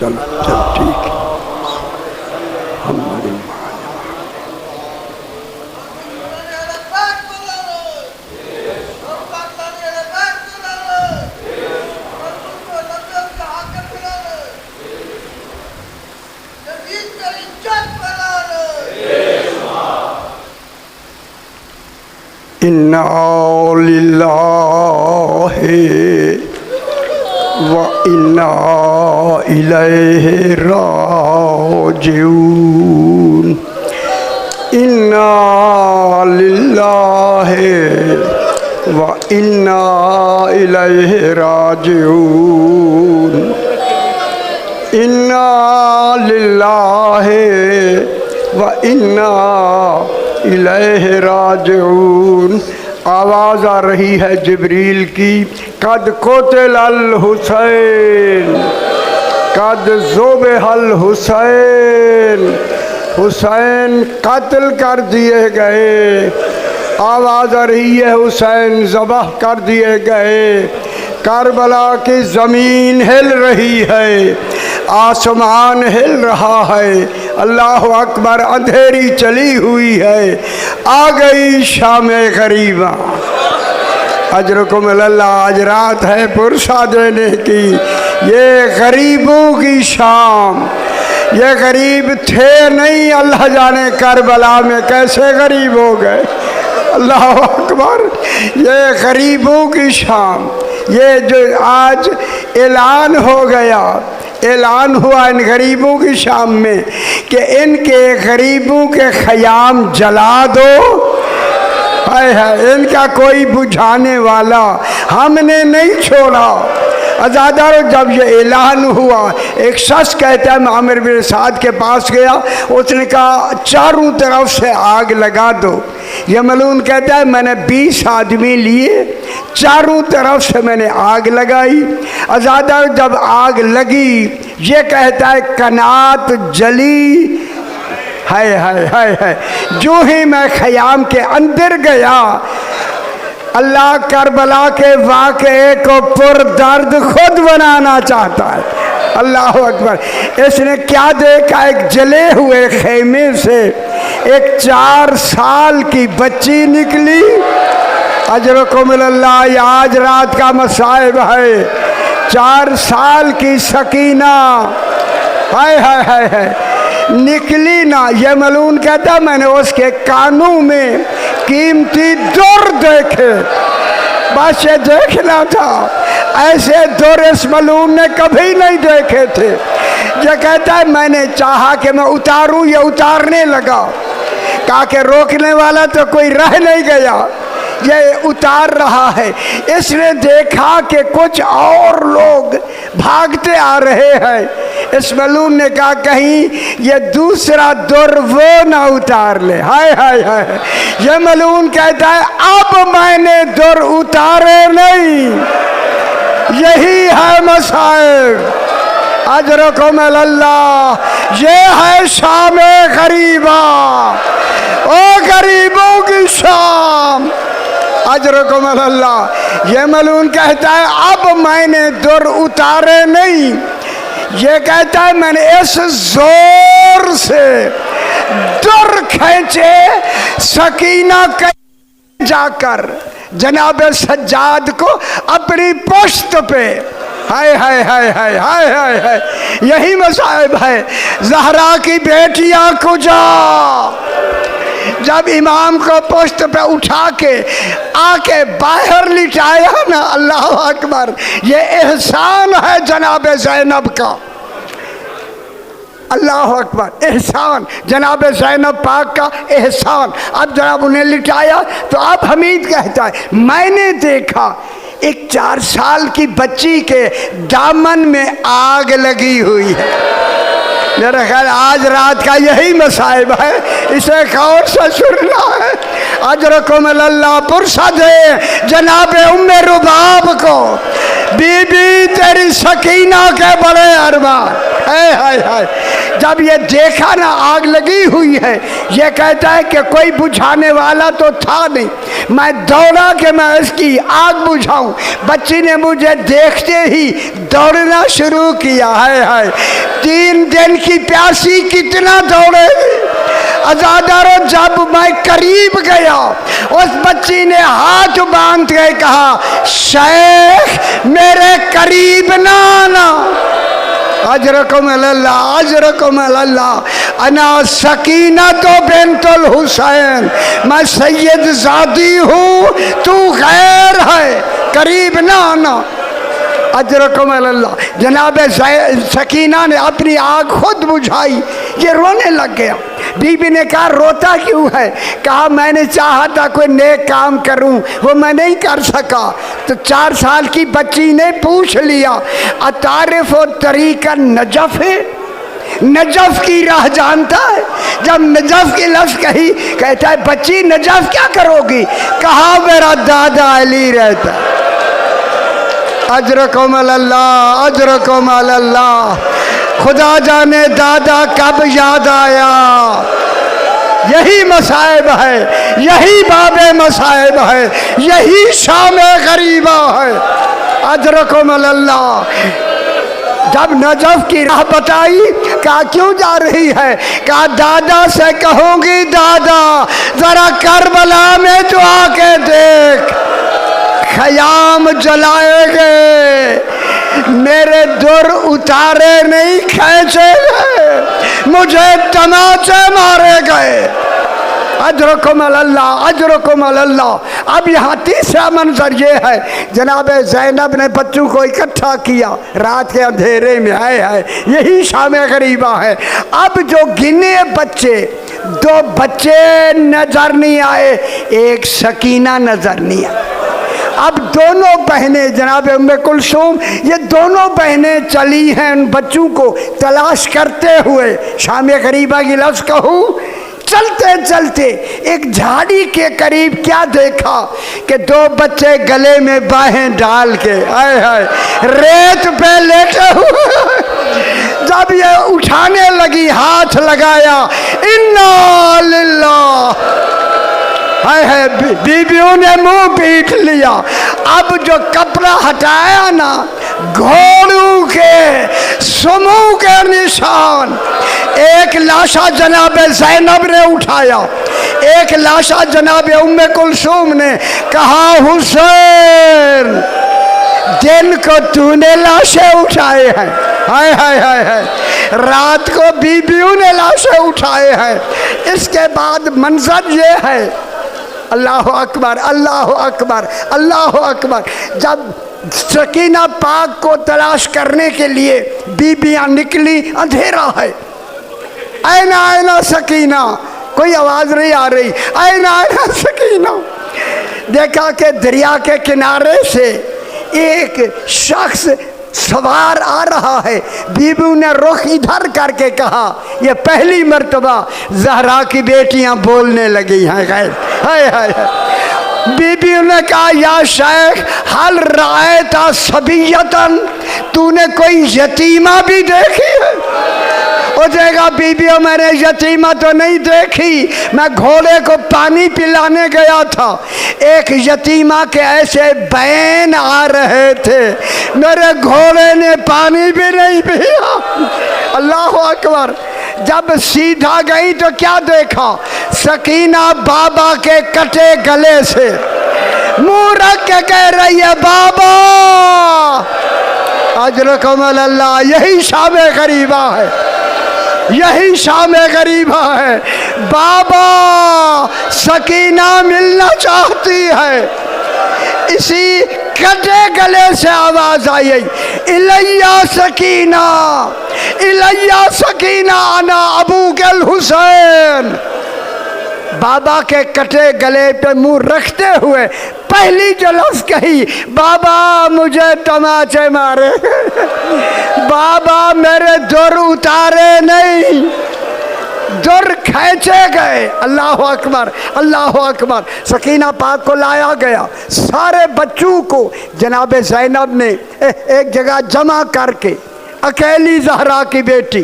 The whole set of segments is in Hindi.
चल चल ठीक है। हम इन्ना लिल्लाहि व इन्ना इलैहि राजिऊन। इन्ना लिल्लाहि व इन्ना इलैहि राजिऊन। इन्ना लिल्लाहि व इन्ना इलैहि राजिऊन। आवाज़ आ रही है जिब्रील की, कद कोतिल अल हुसैन, कद ज़ुबिहल हुसैन, हुसैन कत्ल कर दिए गए। आवाज़ आ रही है हुसैन ज़बह कर दिए गए। करबला की ज़मीन हिल रही है, आसमान हिल रहा है। अल्लाह अकबर। अंधेरी चली हुई है, आ गई शाम गरीबा। अजरकुम अल्लाह। आज रात है पुरसा देने की, ये गरीबों की शाम। ये गरीब थे नहीं, अल्लाह जाने करबला में कैसे गरीब हो गए। अल्लाह अकबर। ये गरीबों की शाम, ये जो आज ऐलान हो गया, ऐलान हुआ इन गरीबों की शाम में कि इनके गरीबों के ख़याम जला दो। हाय हाय, इनका कोई बुझाने वाला हमने नहीं छोड़ा। अज़ादारों, जब ये ऐलान हुआ, एक शख्स कहता है मैं आमिर बिन साद के पास गया, उसने कहा चारों तरफ से आग लगा दो। ये मलून कहता है मैंने 20 आदमी लिए, चारों तरफ से मैंने आग लगाई। अज़ादारों, जब आग लगी, ये कहता है कनात जली। हाय हाय हाय हाय। जो ही मैं ख़याम के अंदर गया, अल्लाह करबला के वाक़े को पुरदर्द खुद बनाना चाहता है। अल्लाह अकबर। इसने क्या देखा, एक जले हुए खेमे से एक 4 साल की बच्ची निकली। अजरकुमुल्लाह। आज रात का मसाइब है। 4 साल की सकीना, हाय हाय हाय हाय, निकली ना। ये मलून कहता मैंने उसके कानों में कीमती दुर देखे, बस ये देखना था। ऐसे दुर इस मलून ने कभी नहीं देखे थे। ये कहता है मैंने चाहा कि मैं उतारूं, ये उतारने लगा। कहा कि रोकने वाला तो कोई रह नहीं गया, ये उतार रहा है। इसने देखा कि कुछ और लोग भागते आ रहे हैं। इस मलून ने कहा कहीं ये दूसरा दुर वो ना उतार ले। हाय हाय हाय। ये मलून कहता है अब मैंने दुर उतारे नहीं। यही है मसाइब। अजरकुम अल्लाह। ये है शाम गरीबा, ओ गरीबों की शाम। अजरकुम अल्लाह। ये मलून कहता है अब मैंने दुर उतारे नहीं। ये कहता है मैंने इस जोर से दुर खींचे, सकीना कहीं जाकर जनाब सज्जाद को अपनी पुश्त पे। हाय हाय हाय हाय हाय हाय हाय। यही मसाइब है। ज़हरा की बेटियां कुजा, जब इमाम को पुश्त पे उठा के आके बाहर लिटाया ना, अल्लाह अकबर, ये एहसान है जनाब ज़ैनब का। अल्लाह अकबर। एहसान जनाब ज़ैनब पाक का एहसान। अब जनाब उन्हें लिटाया तो अब हमीद कहता है मैंने देखा एक 4 साल की बच्ची के दामन में आग लगी हुई है। मेरा ख्याल आज रात का यही मसाइब है, इसे गौर से सुनना है। अजरकुम अल्लाह। पुरसा दे जनाब उम्मे रुबाब को, बीबी तेरी सकीना के बड़े अरमान। हाय हाय हाय, जब ये देखा ना आग लगी हुई है, ये कहता है कि कोई बुझाने वाला तो था नहीं, मैं दौड़ा कि मैं इसकी आग बुझाऊं। बच्ची ने मुझे देखते ही दौड़ना शुरू किया। हाय हाय, 3 दिन की प्यासी कितना दौड़ेगी। अज़ादारों, जब मैं करीब गया, उस बच्ची ने हाथ बांध के कहा, शेख मेरे करीब ना आना। अजरकुम अल्लाह, अजरकुम अल्लाह। अना सकीना तो बिन्तुल हुसैन, मैं सैयद ज़ादी हूँ, तू गैर है, करीब ना आना। अजरकुम अल्लाह। जनाब सकीना ने अपनी आग खुद बुझाई, ये रोने लग गया। बीबी ने कहा रोता क्यों है? कहा मैंने चाहा था कोई नेक काम करूं, वो मैं नहीं कर सका। तो 4 साल की बच्ची ने पूछ लिया, अतारिफ और तरीका नजफ है, नजफ की राह जानता है? जब नजफ की लफ्ज़ कही, कहता है बच्ची नजफ क्या करोगी? कहा मेरा दादा अली रहता। अजरकुम अल्लाह, अजरकुम अल्लाह। खुदा जाने दादा कब याद आया। यही मसाइब है, यही बाबे मसाइब है, यही शाम गरीबा है। अजरकुम अल्लाह। जब नजफ की राह बताई, कहा क्यों जा रही है? कहा दादा से कहूँगी, दादा जरा करबला में तो आके देख, खयाम जलाएंगे, मेरे दुर उतारे नहीं खींचे गए, मुझे तमाचे मारे गए। अजरकुम अल्लाह, अजरकुम अल्लाह। अब यहाँ तीसरा मंजर ये है, जनाब ज़ैनब ने बच्चों को इकट्ठा किया रात के अंधेरे में। है यही शाम गरीबा है। अब जो गिने बच्चे, 2 बच्चे नजर नहीं आए, एक सकीना नजर नहीं आए। अब दोनों बहनें जनाब उम्मे कुलसूम, ये दोनों बहनें चली हैं उन बच्चों को तलाश करते हुए। शाम गरीबा की लफ्ज़ कहूँ, चलते चलते एक झाड़ी के करीब क्या देखा कि 2 बच्चे गले में बाहें डाल के, हाय हाय, रेत पे लेटे हुए। जब ये उठाने लगी, हाथ लगाया, इन्ना लिल्लाह, हाय हाय, बीबियों ने मुंह पीट लिया। अब जो कपड़ा हटाया ना, घोड़ों के समूह के निशान। एक लाशा जनाब ज़ैनब ने उठाया, एक लाशा जनाब उम्मे कुलसूम ने। कहा हुसैन, दिन को तूने लाशें उठाए हैं, हाय हाय हाय हाय, रात को बीबियों ने लाशें उठाए हैं। इसके बाद मंजर ये है, अल्लाह अकबर, अल्लाह अकबर, अल्लाह अकबर। जब सकीना पाक को तलाश करने के लिए बीबियाँ निकली, अंधेरा है, ऐना ऐना सकीना, कोई आवाज़ नहीं आ रही, ऐना ऐना सकीना। देखा कि दरिया के किनारे से एक शख्स सवार आ रहा है। बीबी ने रुख इधर करके कहा, ये पहली मर्तबा ज़हरा की बेटियां बोलने लगी हैं। खैर, हाय हाय हाय। बीबी ने कहा, या शेख हल रायता सबियतन, तूने कोई यतीमा भी देखी है? हो जाएगा बीबियों, मैंने यतीमा तो नहीं देखी, मैं घोड़े को पानी पिलाने गया था, एक यतीमा के ऐसे बैन आ रहे थे, मेरे घोड़े ने पानी भी नहीं पिया। अल्लाह अकबर। जब सीधा गई तो क्या देखा? सकीना बाबा के कटे गले से मुंह रख के कह रही है, बाबा अजरकुम अल्लाह। यही शाम गरीबा है, यही शाम गरीबा है। बाबा सकीना मिलना चाहती है। इसी कटे गले से आवाज आई, इलैया सकीना, इलैया सकीना, अना अबू कल हुसैन। बाबा के कटे गले पे मुंह रखते हुए पहली जो लफ्ज़ कही, बाबा मुझे तमाचे मारे, बाबा मेरे दुर उतारे नहीं, दुर खींचे गए। अल्लाह अकबर, अल्लाह अकबर। सकीना पाक को लाया गया, सारे बच्चों को जनाब ज़ैनब ने एक जगह जमा करके, अकेली ज़हरा की बेटी,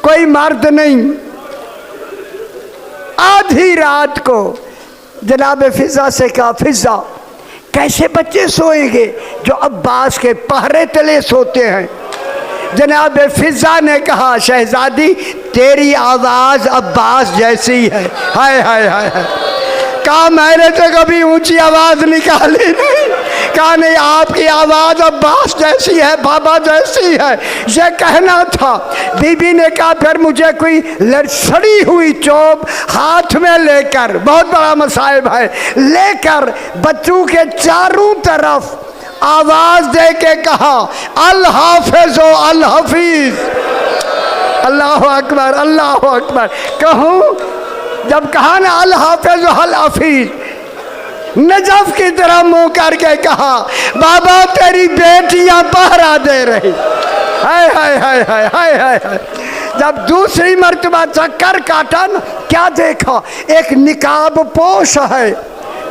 कोई मर्द नहीं, आधी रात को जनाब फिजा से कहा, फिजा कैसे बच्चे सोएंगे जो अब्बास के पहरे तले सोते हैं। जनाब फिजा ने कहा, शहजादी तेरी आवाज़ अब्बास जैसी है। हाय हाय हाय हाय। कहा मैंने तो कभी ऊंची आवाज़ निकाली नहीं। कहा नहीं, आपकी आवाज़ अब्बास जैसी है, बाबा जैसी है, ये कहना था। बीबी ने कहा फिर मुझे कोई सड़ी हुई चोप हाथ में लेकर, बहुत बड़ा मसाइब है, लेकर बच्चों के चारों तरफ आवाज दे के कहा, अल हाफिज अल हफीज। अल्लाह अकबर, अल्लाह अकबर। कहूँ जब कहा ना अल हाफिज अल हफीज, नजफ की तरह मुंह करके कहा, बाबा तेरी बेटियां पहरा दे रही। हाय हाय हाय हाय हाय हाय हाय। जब दूसरी मर्तबा चक्कर काटा ना, क्या देखा, एक निकाब पोश है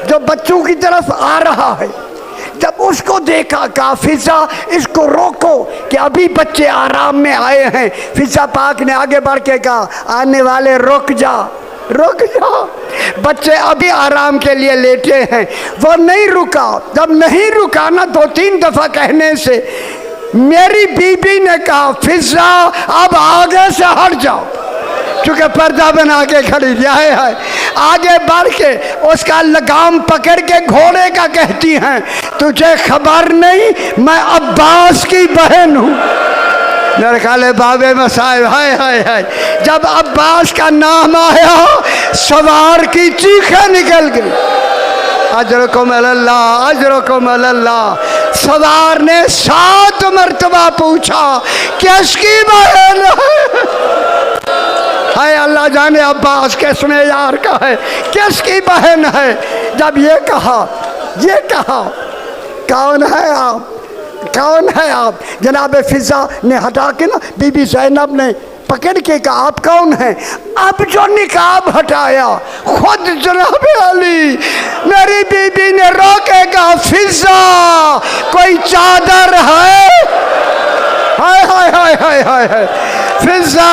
जो बच्चों की तरफ आ रहा है। जब उसको देखा, कहा फिजा इसको रोको कि अभी बच्चे आराम में आए हैं। फिजा पाक ने आगे बढ़ के कहा, आने वाले रुक जा, रुक जा, बच्चे अभी आराम के लिए लेटे हैं। वो नहीं रुका। जब नहीं रुका ना, 2-3 दफा कहने से मेरी बीबी ने कहा, फिजा अब आगे से हट जाओ, चूंकि पर्दा बना के खड़ी है। आगे बढ़ के उसका लगाम पकड़ के घोड़े का कहती हैं, तुझे खबर नहीं मैं अब्बास की बहन हूँ। मेरे ख्याल बाबे मसाइब। हाय हाय हाय। जब अब्बास का नाम आया, सवार की चीखें निकल गई, अजरकुम अल्लाह, अजरकुम अल्लाह। सवार ने 7 मरतबा पूछा, किसकी बहन है? अल्लाह जाने अब्बास किसने यार का है, किसकी बहन है। जब ये कहा, कौन है आप, कौन है आप? जनाब फिजा ने हटा के ना, बीबी ज़ैनब ने पकड़ के कहा, आप कौन हैं? अब जो निकाब हटाया खुद जनाब अली। मेरी बीबी ने रोके कहा, फिजा कोई चादर है? हाय हाय हाय हाय हाय हाय। फिजा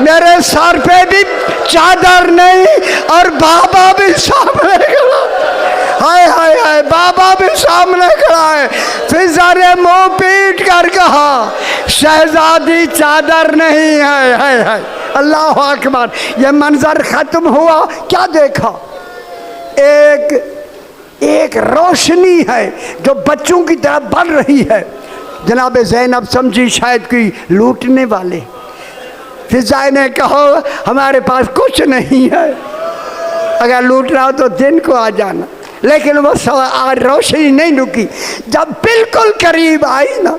मेरे सर पे भी चादर नहीं, और बाबा भी सामने खड़ा। हाय हाय हाय, बाबा भी सामने खड़ा है। फिजा ने मुंह पीट कर कहा, शहजादी चादर नहीं है। हाय हाय, अल्लाह अकबर। ये मंजर खत्म हुआ, क्या देखा? एक रोशनी है जो बच्चों की तरफ बढ़ रही है। जनाब ज़ैनब समझी शायद कोई लूटने वाले। फिजा ने कहा, हमारे पास कुछ नहीं है, अगर लूटना हो तो दिन को आ जाना। लेकिन वो रोशनी नहीं रुकी। जब बिल्कुल करीब आई ना,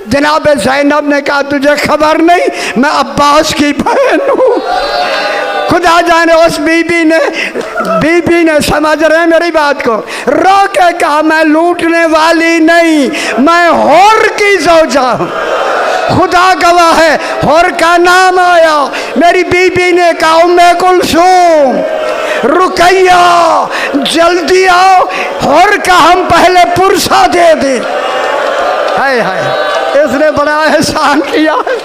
जनाब ज़ैनब ने कहा, तुझे खबर नहीं मैं अब्बास की बहन हूँ। खुदा जाने उस बीबी ने समझ रहे मेरी बात को, रो के कहा, मैं लूटने वाली नहीं, मैं होर की ज़ौजा हूँ। खुदा गवाह है, होर का नाम आया। मेरी बीबी ने कहा, उम्मे कुलसूम, रुकैया, जल्दी आओ, होर का हम पहले पुरसा दे दे। हाय हाय, इसने बड़ा एहसान किया है।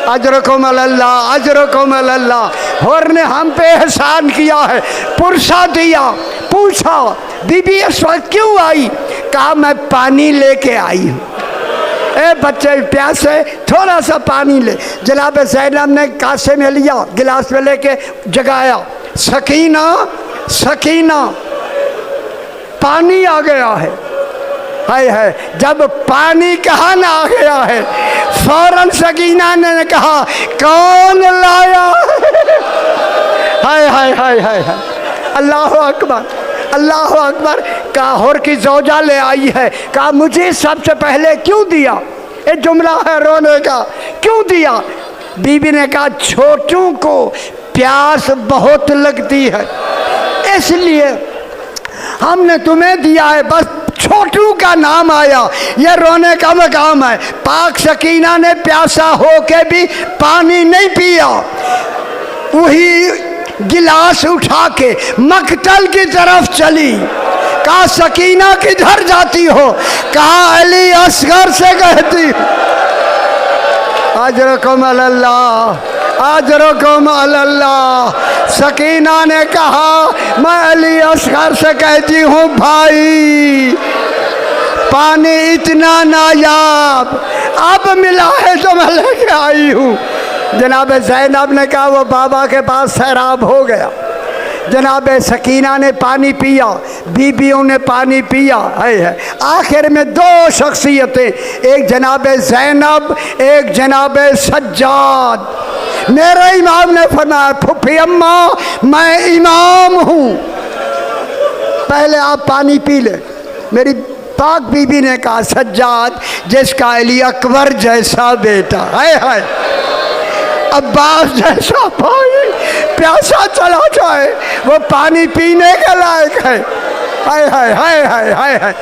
अजरकुम अल्लाह, अजरकुम अल्लाह। होर ने हम पे एहसान किया है, पुरसा दिया। पूछा, बीबी इस वक्त क्यों आई? कहा, मैं पानी लेके आई हूँ। ए बच्चे प्यासे, थोड़ा सा पानी ले। जनाब ज़ैनब ने कासे में लिया, गिलास में लेके जगाया। सकीना, सकीना, पानी आ गया है। हाय हाय, जब पानी कहाँ ना आ गया है, फौरन सकीना ने कहा, कौन लाया? हाय हाय हाय हाय हाय, अल्लाह अकबर, अल्लाह अकबर। कहा, होर की ज़ौजा ले आई है। कहा, मुझे सबसे पहले क्यों दिया? ये जुमला है रोने का, क्यों दिया? बीबी ने कहा, छोटों को प्यास बहुत लगती है, इसलिए हमने तुम्हें दिया है। बस छोटू का नाम आया, ये रोने का मकाम है। पाक सकीना ने प्यासा हो के भी पानी नहीं पिया। वही गिलास उठा के मकतल की तरफ चली। कहा सकीना किधर जाती हो? कहा अली असगर से कहती। अजरकुम अल्लाह, अजरकुम अल्लाह। सकीना ने कहा मैं अली असगर से कहती हूँ भाई, पानी इतना नायाब अब मिला है तो मैं लेके आई हूँ। जनाब ज़ैनब ने कहा वो बाबा के पास सैराब हो गया। जनाब सकीना ने पानी पिया, बीबियों ने पानी पिया है। आखिर में दो शख्सियतें, एक जनाब ज़ैनब, एक जनाब सज्जाद। मेरे इमाम ने फरमाया फुफी अम्मा मैं इमाम हूँ, पहले आप पानी पी ले। मेरी पाक बीबी ने कहा सज्जाद जिसका अली अकबर जैसा बेटा है, अब्बास जैसा भाई प्यासा चला जाए वो पानी पीने के लायक है। हाय हाय हाय हाय हाय हाय।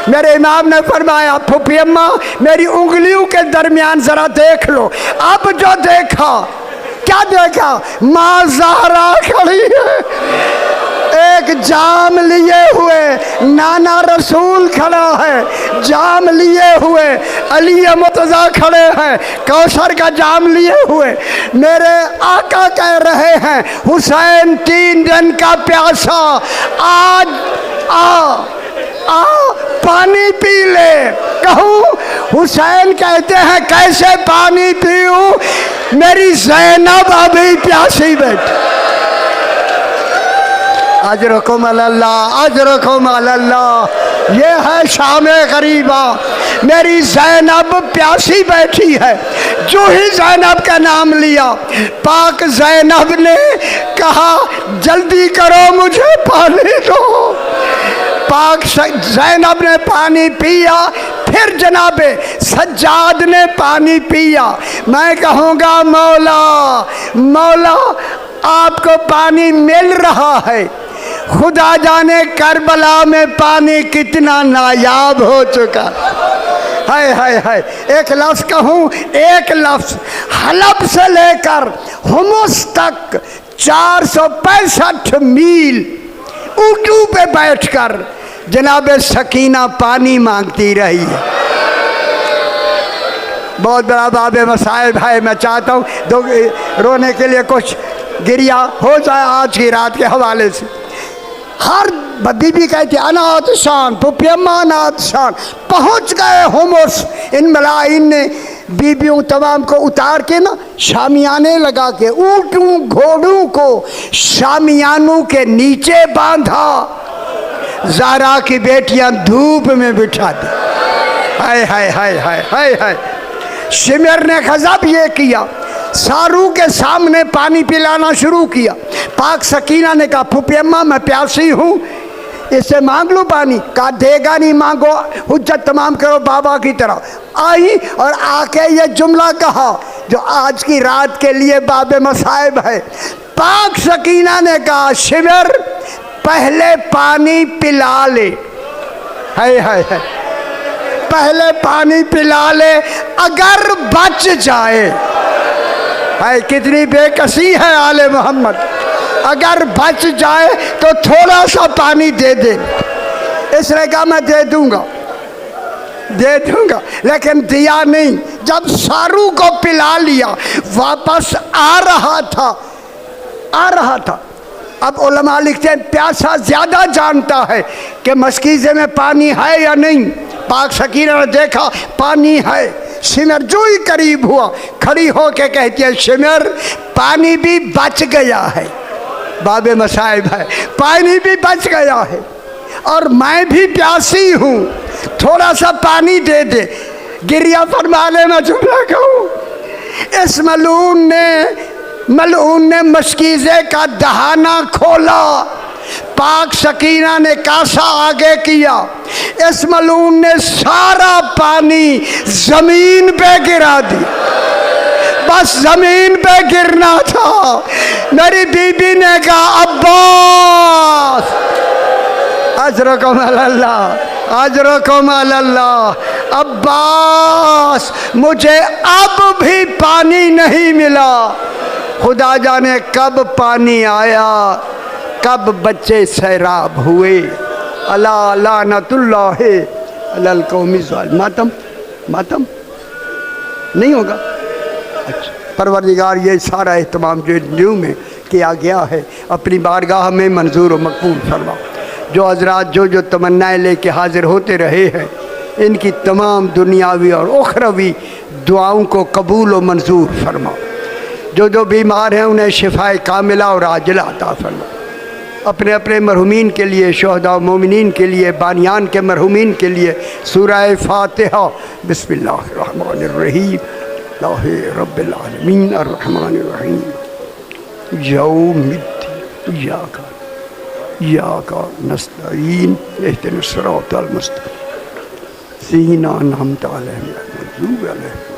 मेरे इमाम ने फरमाया फूफी अम्मा मेरी उंगलियों के दरमियान जरा देख लो। अब जो देखा, क्या देखा? माँ ज़हरा खड़ी है, एक जाम लिए हुए नाना रसूल खड़ा है, जाम लिए हुए अली मुर्तज़ा खड़े हैं, कौसर का जाम लिए हुए। मेरे आका कह रहे हैं हुसैन 3 दिन का प्यासा, आज आ पानी पी ले। कहूँ हुसैन कहते हैं कैसे पानी पीऊँ, मेरी ज़ैनब अभी प्यासी बैठी। अजरकुम अल्लाह, अजरकुम अल्लाह। ये है शाम गरीबा, मेरी ज़ैनब प्यासी बैठी है। जो ही ज़ैनब का नाम लिया, पाक ज़ैनब ने कहा जल्दी करो मुझे पानी दो। पाक ज़ैनब ने पानी पिया, फिर जनाबे सज्जाद ने पानी पिया। मैं कहूँगा मौला मौला आपको पानी मिल रहा है, खुदा जाने करबला में पानी कितना नायाब हो चुका। हाय हाय हाय। एक लफ्ज़ कहूँ, एक लफ्ज़ हलब से लेकर हुमस तक 465 मील ऊँटों पे बैठकर जनाब सकीना पानी मांगती रही है। बहुत बड़ा बाब मसाइब है। मैं चाहता हूँ दो रोने के लिए कुछ गिरिया हो जाए आज की रात के हवाले से। हर बीबी कहती अनातशान पुपियम्मा अनातशान। पहुँच गए हुमस। इन मलाइन ने बीबियों तमाम को उतार के ना शामियाने लगा के ऊँटों घोड़ों को शामियानों के नीचे बांधा। ज़ारा की बेटियां धूप में बिठा दी। हाय हाय हाय हाय हाय हाय। शिमर ने गज़ब ये किया, सारू के सामने पानी पिलाना शुरू किया। पाक सकीना ने कहा फूफी अम्मा मैं प्यासी हूँ, इससे मांग लो पानी। कहा देगा नहीं, मांगो, हुज्जत तमाम करो बाबा की तरह। आई और आके ये जुमला कहा जो आज की रात के लिए बाब मसाइब है। पाक सकीना ने कहा शिमर पहले पानी पिला ले। हाय हाय हाय। पहले पानी पिला ले, अगर बच जाए। हाय कितनी बेकसी है आले मोहम्मद। अगर बच जाए तो थोड़ा सा पानी दे दे। इसने कहा मैं दे दूंगा दे दूंगा, लेकिन दिया नहीं। जब सारू को पिला लिया, वापस आ रहा था। अब उलमा लिखते हैं प्यासा ज़्यादा जानता है कि मस्कीज़े में पानी है या नहीं। पाक सकीना ने देखा पानी है। शिमर जो ही करीब हुआ, खड़ी हो के कहती है शिमर पानी भी बच गया है। बाबे मसाइब है, पानी भी बच गया है और मैं भी प्यासी हूँ, थोड़ा सा पानी दे दे। गिरिया फरमाने में जुमला कहूँ, इस मलऊन ने मस्कीज़े का दहाना खोला। पाक सकीना ने कासा आगे किया। इस मलऊन ने सारा पानी जमीन पे गिरा दी। बस जमीन पे गिरना था। मेरी बीबी ने कहा अब्बास अजरकुम अल्लाह अजरकुम अल्लाह। अब्बास मुझे अब भी पानी नहीं मिला। खुदा जाने कब पानी आया, कब बच्चे सैराब हुए। अला लानतुल्लाह अलल कौमी ज़ालिम। मातम मातम नहीं होगा। अच्छा, परवरदिगार ये सारा एहतमाम जो न्यू में किया गया है अपनी बारगाह में मंजूर व मकबूल फरमा। जो हजरात जो तमन्नाएँ लेके हाजिर होते रहे हैं, इनकी तमाम दुनियावी और उखरवी दुआओं को कबूल व मंजूर फरमा। जो बीमार हैं उन्हें शिफाए कामिला और आजिला अता फरमा। अपने अपने मरहुमीन के लिए, शहदा मोमिनीन के लिए, बानियान के मरहुमीन के लिए सूरह फातिहा। बिस्मिल्लाहिर्रहमानिर्रहीम। अल्लाहि रब्बिल आलमीन अर्रहमानिर रहीम यौमिद्दीन इय्याका नस्तईन इहदिनस सिरातल मुस्तकीम सीना अनअमता अलैहिम